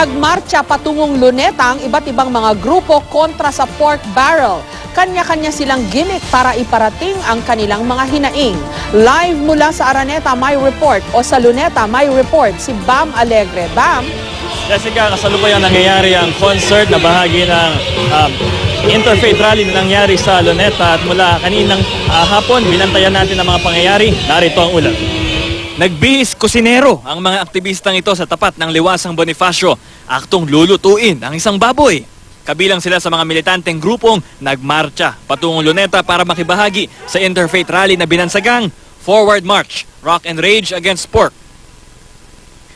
Nagmarcha patungong Luneta ang iba't ibang mga grupo kontra sa pork barrel. Kanya-kanya silang gimmick para iparating ang kanilang mga hinaing. Live mula sa Araneta may report o sa Luneta may report si Bam Alegre. Bam? Jessica, kasalukuyan nangyayari ang concert na bahagi ng interfaith rally na nangyari sa Luneta at mula kaninang hapon, binantayan natin ang mga pangyayari. Narito ang ulat. Nagbihis kusinero ang mga aktivistang ito sa tapat ng Liwasang Bonifacio, aktong lulutuin ang isang baboy. Kabilang sila sa mga militanteng grupong nagmarcha patungong Luneta para makibahagi sa interfaith rally na binansagang Forward March, Rock and Rage Against Pork.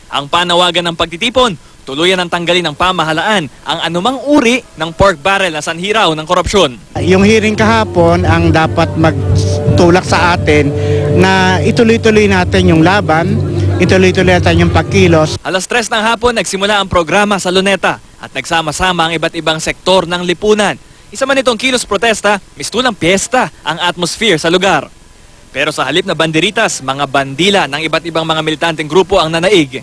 Ang panawagan ng pagtitipon, tuluyan ang tanggalin ng pamahalaan ang anumang uri ng pork barrel na sanhiraw ng korupsyon. Yung hearing kahapon ang dapat magtulak sa atin na ituloy-tuloy natin yung laban, ituloy-tuloy natin yung pagkilos. Alas 3 ng hapon nagsimula ang programa sa Luneta at nagsama-sama ang iba't ibang sektor ng lipunan. Isa man itong kilos protesta, mistulang piyesta ang atmosphere sa lugar. Pero sa halip na banderitas, mga bandila ng iba't ibang mga militanteng grupo ang nanaig.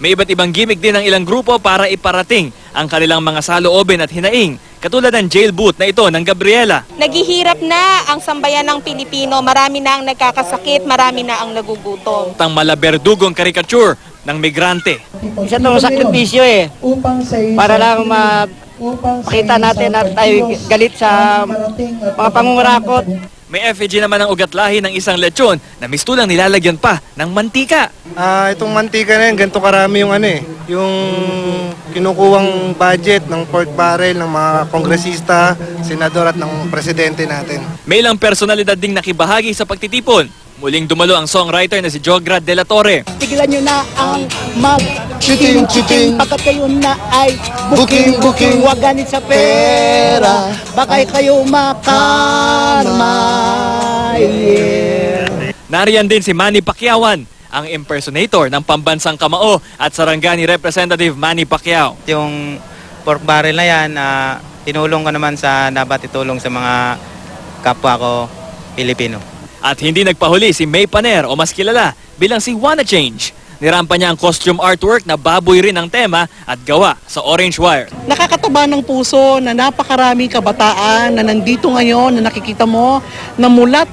May iba't ibang gimmick din ng ilang grupo para iparating ang kanilang mga saloobin at hinaing, katulad ng jail boot na ito ng Gabriela. Naghihirap na ang sambayan ng Pilipino, marami na ang nagkakasakit, marami na ang nagugutom. Ang malaberdugong karikature ng migrante. Isa itong sakripisyo para lang makita natin na tayo galit sa mga pangungurakot. May effigy naman ang ugat-lahi ng isang lechon na mistulang nilalagyan pa ng mantika. Itong mantika na yan, ganito karami yung yung kinukuwang budget ng pork barrel ng mga kongresista, senador at ng presidente natin. May ilang personalidad ding nakibahagi sa pagtitipon. Muling dumalo ang songwriter na si Jograd de la Torre. Tigilan nyo na ang Chiting. pagkat kayo na ay booking. Huwag ganit sa pera, baka kayo makamay. Nariyan din si Manny Pacquiaoan, ang impersonator ng pambansang kamao at Sarangani Representative Manny Pacquiao. Yung pork barrel na yan, tinulong ko naman dapat itulong sa mga kapwa ko Pilipino. At hindi nagpahuli si May Paner o mas kilala bilang si Wanna Change. Nirampa niya ang costume artwork na baboy rin ang tema at gawa sa orange wire. Nakakataba ng puso na napakaraming kabataan na nandito ngayon na nakikita mo na mulat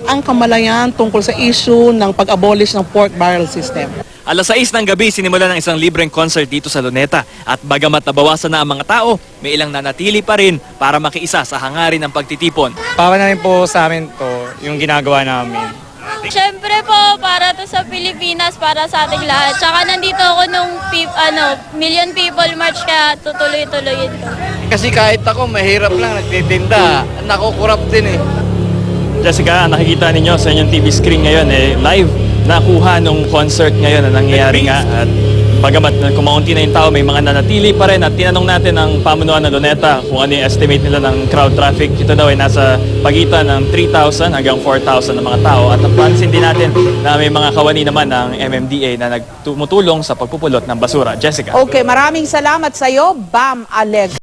ang kamalayan tungkol sa issue ng pag-abolish ng pork barrel system. Alas 6 ng gabi sinimula ng isang libreng concert dito sa Luneta at bagamat nabawasan na ang mga tao, may ilang nanatili pa rin para makiisa sa hangarin ng pagtitipon. Para na rin po sa amin to yung ginagawa namin. Siyempre po, para to sa Pilipinas, para sa ating lahat. Tsaka nandito ako nung Million People March, kaya tutuloy-tuloyin ko. Kasi kahit ako, mahirap lang nagtitinda. Nakukurap din Jessica, nakikita ninyo sa inyong TV screen ngayon live nakuha nung concert ngayon na nangyayari nga at bagamat kumaunti na yung tao, may mga nanatili pa rin at tinanong natin ang pamunuan ng Luneta kung ano yung estimate nila ng crowd traffic. Ito daw ay nasa pagitan ng 3,000 hanggang 4,000 na mga tao at napansin din natin na may mga kawani naman ng MMDA na nagtumutulong sa pagpupulot ng basura. Jessica. Okay, maraming salamat sa iyo, Bam Alegre.